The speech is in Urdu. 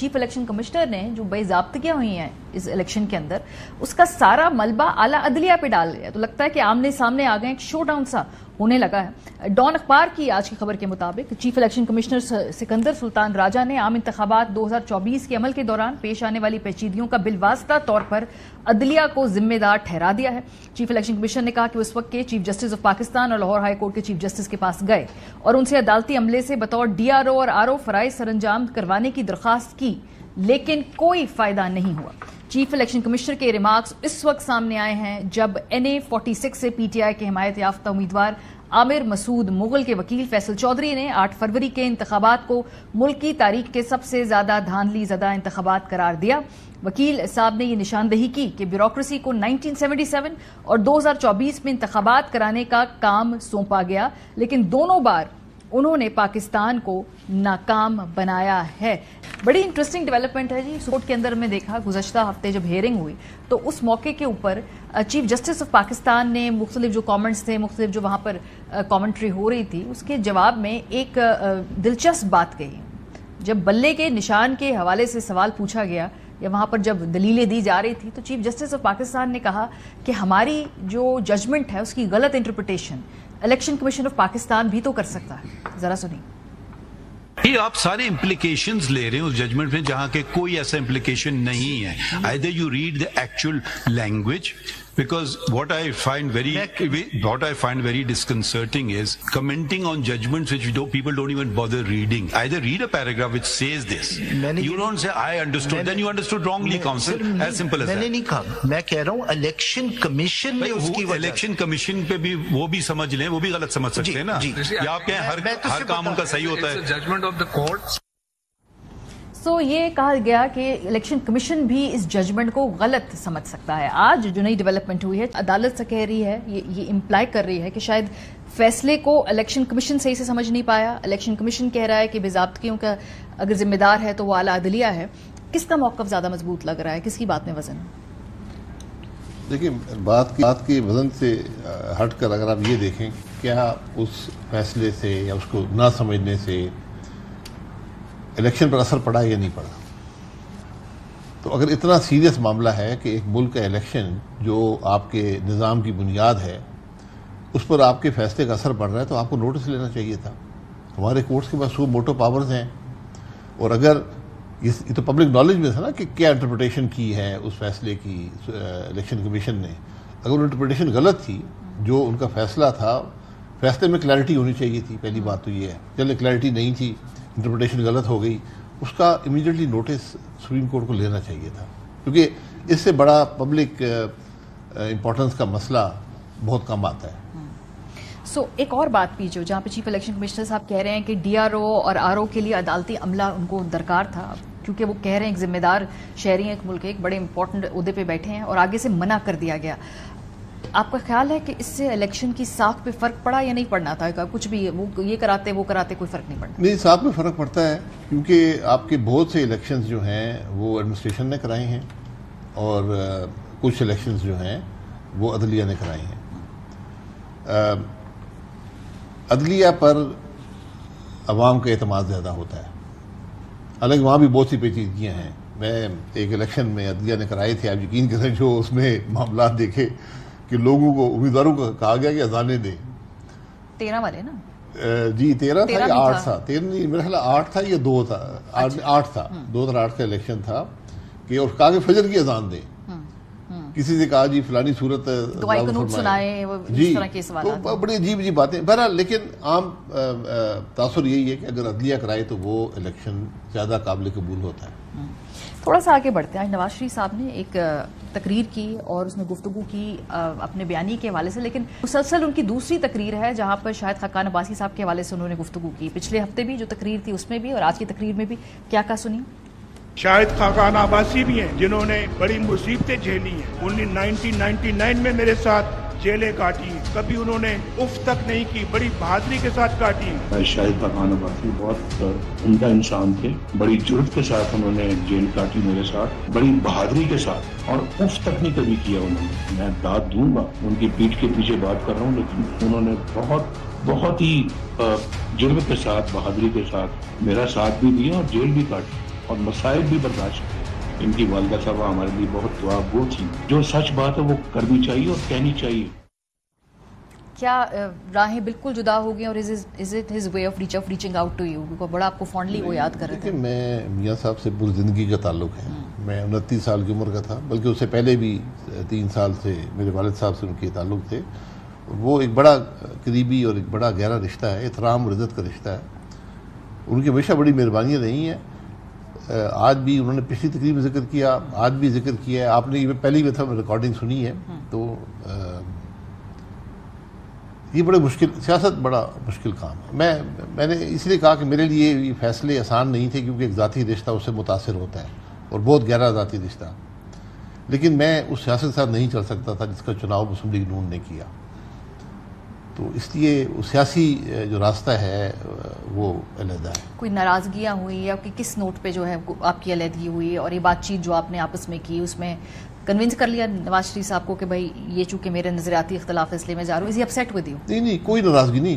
چیف الیکشن کمشنر نے جو باضابطگیاں ہوئی ہیں اس الیکشن کے اندر اس کا سارا ملبہ اعلیٰ عدلیہ پہ ڈال دیا. تو لگتا ہے کہ آمنے سامنے آ گئے, ایک شو ڈاؤن سا ہونے لگا ہے. ڈان اخبار کی آج کی خبر کے مطابق چیف الیکشن کمشنر سکندر سلطان راجہ نے عام انتخابات 2024 کے عمل کے دوران پیش آنے والی پیچیدگیوں کا بالواسطہ طور پر عدلیہ کو ذمہ دار ٹھہرا دیا ہے. چیف الیکشن کمشنر نے کہا کہ اس وقت کے چیف جسٹس آف پاکستان اور لاہور ہائی کورٹ کے چیف جسٹس کے پاس گئے اور ان سے عدالتی عملے سے بطور ڈی آر او اور آر او فرائض سر انجام کروانے کی درخواست کی, لیکن کوئی فائدہ نہیں ہوا. چیف الیکشن کمشنر کے ریمارکس اس وقت سامنے آئے ہیں جب NA46 سے پی ٹی آئی کے حمایت یافتہ امیدوار عامر مسعود مغل کے وکیل فیصل چودھری نے 8 فروری کے انتخابات کو ملک کی تاریخ کے سب سے زیادہ دھاندلی زدہ انتخابات قرار دیا. وکیل صاحب نے یہ نشاندہی کی کہ بیوروکریسی کو 1977 اور 2024 میں انتخابات کرانے کا کام سونپا گیا, لیکن دونوں بار انہوں نے پاکستان کو ناکام بنایا ہے. بڑی انٹرسٹنگ ڈیولپمنٹ ہے جی. کورٹ کے اندر میں دیکھا گزشتہ ہفتے جب ہیئرنگ ہوئی تو اس موقع کے اوپر چیف جسٹس آف پاکستان نے مختلف جو کامنٹس تھے, مختلف جو وہاں پر کامنٹری ہو رہی تھی, اس کے جواب میں ایک دلچسپ بات کہی. جب بلے کے نشان کے حوالے سے سوال پوچھا گیا یا وہاں پر جب دلیلیں دی جا رہی تھی تو چیف جسٹس آف پاکستان نے کہا کہ ہماری جو ججمنٹ ہے اس کی غلط interpretation election commission of Pakistan بھی تو کر سکتا ہے. ذرا سنیں. یہ آپ سارے امپلیکیشنز لے رہے ہیں اس ججمنٹ میں جہاں کہ کوئی ایسا امپلیکیشن نہیں ہے. either you read the actual language, because what I find very disconcerting is commenting on judgments which people don't even bother reading. Either read a paragraph which says this. You don't say I understood, then you understood wrongly, counsel. As simple as that. میں نے نہیں کہا, میں کہہ رہا ہوں الیکشن کمیشن نے اس کی وجہ الیکشن کمیشن پہ بھی وہ بھی سمجھ لیں, وہ بھی غلط سمجھ سکتے ہیں نا. یا آپ کہیں ہر کام ان کا صحیح ہوتا ہے. Judgment of the court. So یہ کہا گیا کہ الیکشن کمیشن بھی اس ججمنٹ کو غلط سمجھ سکتا ہے. آج جو نئی ڈیولپمنٹ ہوئی ہے, عدالت سے کہہ رہی ہے, یہ امپلائی کر رہی ہے کہ شاید فیصلے کو الیکشن کمیشن صحیح سے سمجھ نہیں پایا. الیکشن کمیشن کہہ رہا ہے کہ باضابطگیوں کا اگر ذمہ دار ہے تو وہ اعلیٰ عدلیہ ہے. کس کا موقف زیادہ مضبوط لگ رہا ہے, کس کی بات میں وزن ہے؟ دیکھیں, بات کے وزن سے ہٹ کر اگر آپ یہ دیکھیں کیا اس فیصلے سے یا اس کو نہ سمجھنے سے الیکشن پر اثر پڑا یا نہیں پڑا. تو اگر اتنا سیریس معاملہ ہے کہ ایک ملک کا الیکشن جو آپ کے نظام کی بنیاد ہے اس پر آپ کے فیصلے کا اثر پڑ رہا ہے تو آپ کو نوٹس لینا چاہیے تھا. ہمارے کورٹس کے پاس موٹو پاورز ہیں, اور اگر یہ تو پبلک نالج میں تھا نا کہ کیا انٹرپریٹیشن کی ہے اس فیصلے کی الیکشن کمیشن نے. اگر وہ انٹرپریٹیشن غلط تھی, جو ان کا فیصلہ تھا, فیصلے میں کلیئرٹی ہونی چاہیے تھی. پہلی بات تو یہ ہے, چلے کلیئرٹی نہیں تھی, انٹرپریٹیشن غلط ہو گئی, اس کا امیڈیٹلی نوٹس سپریم کورٹ کو لینا چاہیے تھا, کیونکہ اس سے بڑا پبلک امپورٹنس کا مسئلہ بہت کم آتا ہے. سو ایک اور بات بھی جہاں پہ چیف الیکشن کمشنر صاحب کہہ رہے ہیں کہ ڈی آر او اور آر او کے لیے عدالتی عملہ ان کو درکار تھا, کیونکہ وہ کہہ رہے ہیں ایک ذمہ دار شہری ہیں ایک ملک کے, ایک بڑے امپورٹنٹ عہدے پہ بیٹھے ہیں اور آگے سے منع کر دیا گیا. آپ کا خیال ہے کہ اس سے الیکشن کی ساکھ پہ فرق پڑا یا نہیں پڑنا تھا؟ کچھ بھی وہ یہ کراتے وہ کراتے کوئی فرق نہیں پڑنا؟ نہیں, ساکھ میں فرق پڑتا ہے, کیونکہ آپ کے بہت سے الیکشنز جو ہیں وہ ایڈمنسٹریشن نے کرائے ہیں اور کچھ الیکشنز جو ہیں وہ عدلیہ نے کرائے ہیں. عدلیہ پر عوام کا اعتماد زیادہ ہوتا ہے, حالانکہ وہاں بھی بہت سی پیچیدگیاں ہیں. میں ایک الیکشن میں عدلیہ نے کرائے تھے, آپ یقین کریں جو اس میں معاملات دیکھے کہ لوگوں کو, امیدواروں کو کہا گیا کہ اذانیں دیں. 13 والے نا جی 13 تھا یا 8 تھا, 13 نہیں میرا خیال 8 تھا یا 2 تھا, 8 تھا, 2008 کا الیکشن تھا کہ اور کہا کہ فجر کی اذان دیں. کسی سے کہا جی فلانی صورت دعائی قنوت سنائے, اس طرح کے سوالات, تو بڑی عجیب عجیب باتیں. بہرحال لیکن عام تاثر یہی ہے کہ اگر عدلیہ کرائے تو وہ الیکشن زیادہ قابل قبول ہوتا ہے. تھوڑا سا آگے بڑھتے ہیں. نواز شریف صاحب نے ایک تقریر کی اور اس میں گفتگو کی اپنے بیانی کے حوالے سے, لیکن مسلسل ان کی دوسری تقریر ہے جہاں پر شاہد خاقان عباسی صاحب کے حوالے سے انہوں نے گفتگو کی. پچھلے ہفتے بھی جو تقریر تھی اس میں بھی اور آج کی تقریر میں بھی کیا کہا سنی. شاہد خاقان عباسی بھی ہیں جنہوں نے بڑی مصیبتیں جھیلی ہیں. 1999 میں میرے ساتھ جیلیں کاٹی, کبھی انہوں نے اف تک نہیں کی, بڑی بہادری کے ساتھ کاٹی. شاہد خاقان عباسی بہت عمدہ انسان تھے, بڑی جرأت کے ساتھ انہوں نے جیل کاٹی میرے ساتھ, بڑی بہادری کے ساتھ, اور اف تک نہیں کبھی کیا انہوں نے. میں داد دوں گا, ان کی پیٹھ کے پیچھے بات کر رہا ہوں, لیکن انہوں نے بہت ہی جرأت کے ساتھ, بہادری کے ساتھ میرا ساتھ بھی دیا اور جیل بھی کاٹی. اور مصائب بھی برداشت کیے. ان کی والدہ صاحبہ ہمارے لیے بہت دعا گو تھی. جو سچ بات ہے وہ کرنی چاہیے اور کہنی چاہیے. کیا راہیں بالکل جدا ہو گئی اور is it his way of reaching out to you? کیونکہ بڑا آپ کو فونڈلی وہ یاد کر رہے تھے. میں میاں صاحب سے پوری زندگی کا تعلق ہے. میں 29 سال کی عمر کا تھا، بلکہ اس سے پہلے بھی 3 سال سے میرے والد صاحب سے ان کے تعلق تھے. وہ ایک بڑا قریبی اور ایک بڑا گہرا رشتہ ہے، احترام اور عزت کا رشتہ ہے. ان کی ہمیشہ بڑی مہربانیاں رہی ہیں. آج بھی انہوں نے پچھلی تقریب میں ذکر کیا، آج بھی ذکر کیا ہے. آپ نے پہلی دفعہ ریکارڈنگ سنی ہے. تو یہ بڑے مشکل، سیاست بڑا مشکل کام ہے. میں نے اس لیے کہا کہ میرے لیے یہ فیصلے آسان نہیں تھے، کیونکہ ایک ذاتی رشتہ اس سے متاثر ہوتا ہے اور بہت گہرا ذاتی رشتہ. لیکن میں اس سیاست کے ساتھ نہیں چل سکتا تھا جس کا چناؤ مسلم لیگ نون نے کیا. تو اس لیے وہ سیاسی جو راستہ ہے وہ علیحدہ ہے. کوئی ناراضگیاں ہوئی یا کس نوٹ پہ جو ہے آپ کی علیحدگی ہوئی، اور یہ بات چیت جو آپ نے آپس میں کی اس میں کنونس کر لیا نواز شریف صاحب کو کہ بھائی یہ چونکہ میرے نظریاتی اختلاف ہے اس لیے میں جا رہا ہوں؟ از ہی اپسیٹ ود یو؟ نہیں، کوئی ناراضگی نہیں.